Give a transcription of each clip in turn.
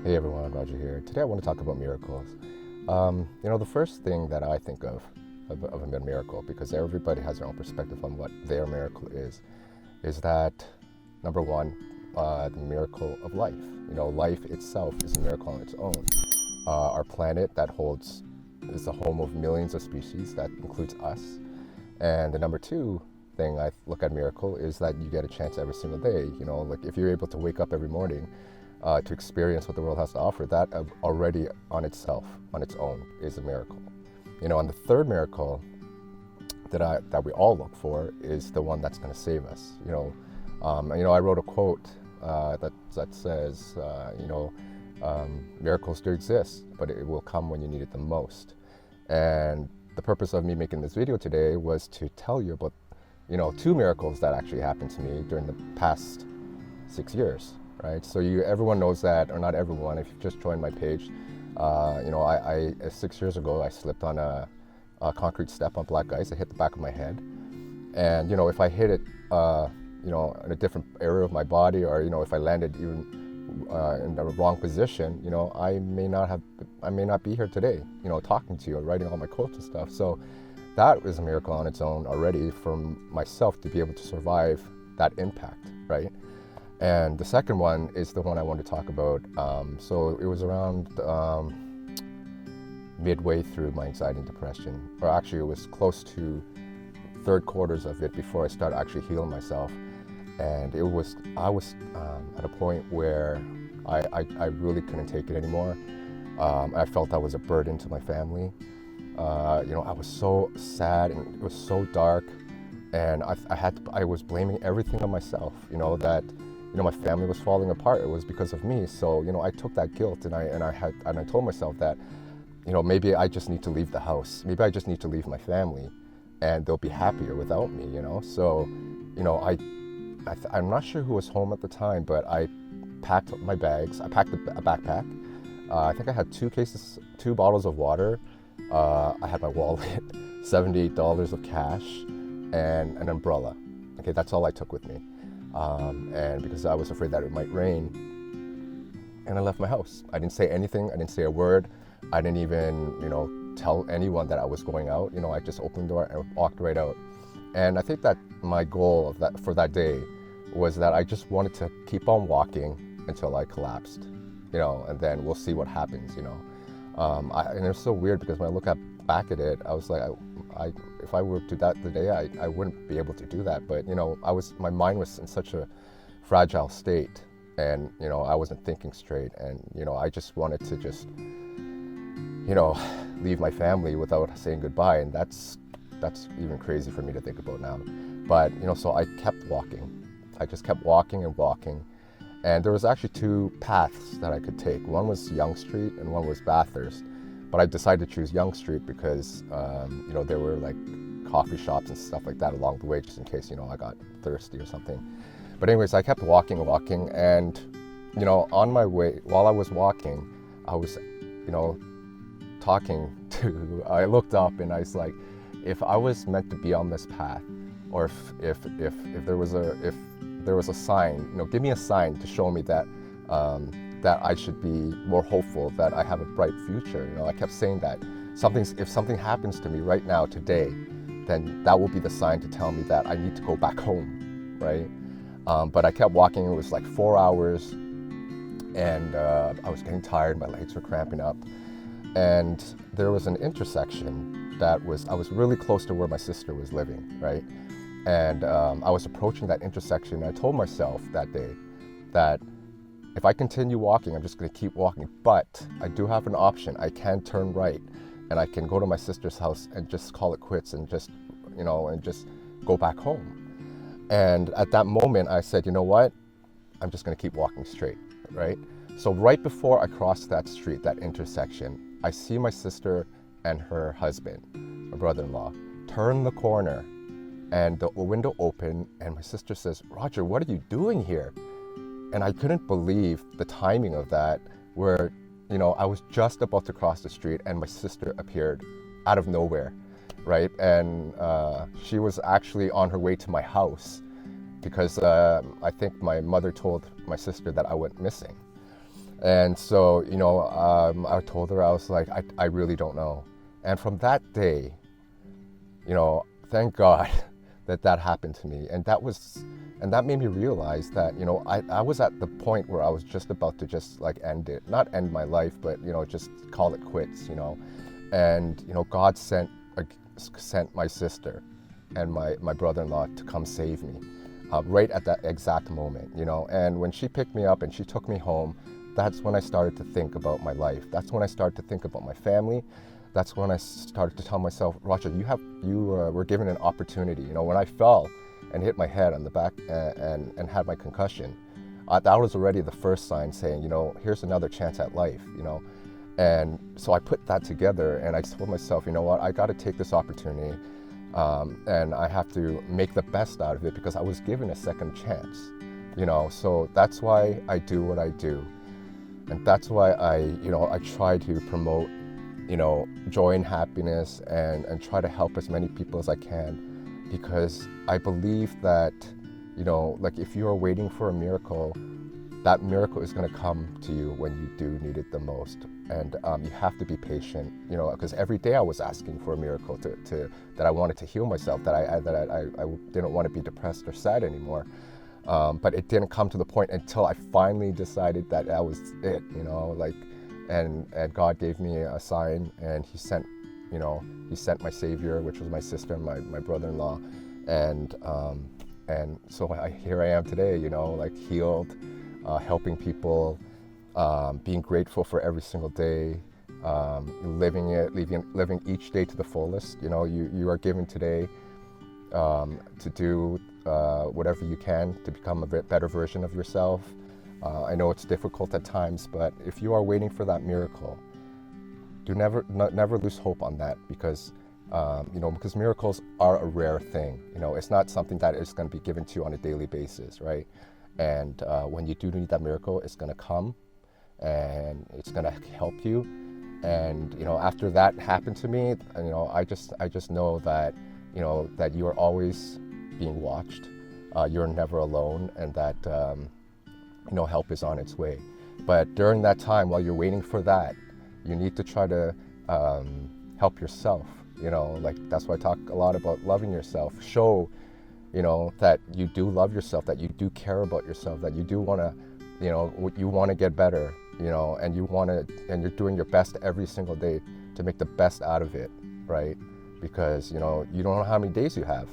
Hey everyone, Roger here. Today I want to talk about miracles. The first thing that I think of a miracle, because everybody has their own perspective on what their miracle is that number one, the miracle of life. Life itself is a miracle on its own. Our planet is the home of millions of species, that includes us. And the number two thing I look at miracle is that you get a chance every single day. Like if you're able to wake up every morning to experience what the world has to offer, that already on its own, is a miracle. And the third miracle that we all look for is the one that's going to save us. I wrote a quote that says, miracles do exist, but it will come when you need it the most. And the purpose of me making this video today was to tell you about, two miracles that actually happened to me during the past 6 years. Right, so everyone knows that, or not everyone. If you've just joined my page, I 6 years ago I slipped on a concrete step on black ice. I hit the back of my head, and if I hit it, in a different area of my body, or if I landed even in the wrong position, I may not be here today, talking to you or writing all my quotes and stuff. So that was a miracle on its own already for myself to be able to survive that impact, right? And the second one is the one I want to talk about. So it was around midway through my anxiety and depression, or actually it was close to third quarters of it before I started actually healing myself. And I was at a point where I really couldn't take it anymore. I felt I was a burden to my family. I was so sad and it was so dark, and I was blaming everything on myself. That my family was falling apart. It was because of me. So, I took that guilt and I told myself that, maybe I just need to leave the house. Maybe I just need to leave my family and they'll be happier without me, So, I'm not sure who was home at the time, but I packed my bags. I packed a backpack. I think I had 2 bottles of water. I had my wallet, $78 of cash, and an umbrella. Okay, that's all I took with me. And because I was afraid that it might rain, and I left my house. I didn't say anything. I didn't say a word. I didn't even, tell anyone that I was going out. I just opened the door and walked right out. And I think that my goal for that day was that I just wanted to keep on walking until I collapsed, and then we'll see what happens, and it's so weird because when I look back at it, I was like, if I were to do that today, I wouldn't be able to do that. But my mind was in such a fragile state, and I wasn't thinking straight, and I just wanted to just leave my family without saying goodbye, and that's even crazy for me to think about now. But so I kept walking. I just kept walking and walking, and there was actually 2 paths that I could take. One was Yonge Street and one was Bathurst. But I decided to choose Yonge Street because, there were like coffee shops and stuff like that along the way, just in case, I got thirsty or something. But anyways, I kept walking, and, on my way, while I was walking, I was, I looked up and I was like, if I was meant to be on this path, or if there was a sign, give me a sign to show me that, that I should be more hopeful, that I have a bright future. I kept saying that if something happens to me right now, today, then that will be the sign to tell me that I need to go back home, right? But I kept walking. It was like 4 hours, and I was getting tired. My legs were cramping up, and there was an intersection I was really close to where my sister was living, right? And I was approaching that intersection, and I told myself that day that if I continue walking, I'm just going to keep walking. But I do have an option. I can turn right, and I can go to my sister's house and just call it quits and just, and just go back home. And at that moment, I said, you know what? I'm just going to keep walking straight, right? So right before I crossed that street, that intersection, I see my sister and her husband, my brother-in-law, turn the corner, and the window opened, and my sister says, "Roger, what are you doing here?" And I couldn't believe the timing of that, where, I was just about to cross the street and my sister appeared out of nowhere, right? And she was actually on her way to my house because I think my mother told my sister that I went missing. And so, I told her, I was like, I really don't know. And from that day, thank God that that happened to me. And that made me realize that, I was at the point where I was just about to just like end it, not end my life, but, just call it quits, And, God sent my sister and my brother-in-law to come save me right at that exact moment, And when she picked me up and she took me home, that's when I started to think about my life. That's when I started to think about my family. That's when I started to tell myself, Roger, you were given an opportunity. When I fell and hit my head on the back and had my concussion, that was already the first sign saying, here's another chance at life, And so I put that together and I told myself, you know what, I got to take this opportunity and I have to make the best out of it because I was given a second chance, So that's why I do what I do. And that's why I try to promote, joy and happiness and try to help as many people as I can, because I believe that, like if you are waiting for a miracle, that miracle is going to come to you when you do need it the most. And you have to be patient, because every day I was asking for a miracle that I wanted to heal myself, that I didn't want to be depressed or sad anymore. But it didn't come to the point until I finally decided that was it, and God gave me a sign, and He sent my Savior, which was my sister and my brother-in-law, and so here I am today, healed, helping people, being grateful for every single day, living each day to the fullest. You are given today to do whatever you can to become a better version of yourself. I know it's difficult at times, but if you are waiting for that miracle, never lose hope on that, because because miracles are a rare thing. It's not something that is going to be given to you on a daily basis, right? And when you do need that miracle, it's going to come and it's going to help you. And after that happened to me, I just know that that you are always being watched. You're never alone, and that help is on its way. But during that time, while you're waiting for that, you need to try to help yourself. That's why I talk a lot about loving yourself. Show, that you do love yourself, that you do care about yourself, that you do want to, you want to get better, and and you're doing your best every single day to make the best out of it, right? Because you don't know how many days you have,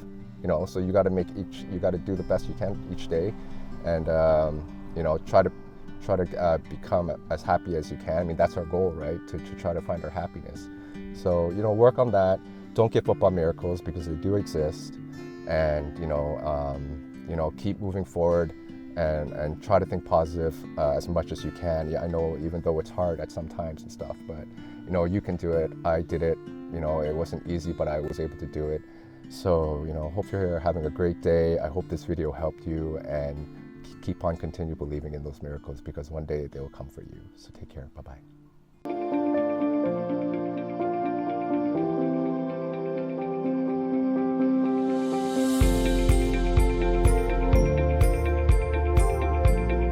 so you got to do the best you can each day, and try to become as happy as you can. I mean, that's our goal, right? To try to find our happiness. So work on that. Don't give up on miracles, because they do exist, and keep moving forward and try to think positive as much as you can. Yeah, I know, even though it's hard at some times and stuff, but you can do it. I did it. It wasn't easy, but I was able to do it. So, hope you're having a great day. I hope this video helped you, and keep on continue believing in those miracles, because one day they will come for you. So take care. Bye-bye.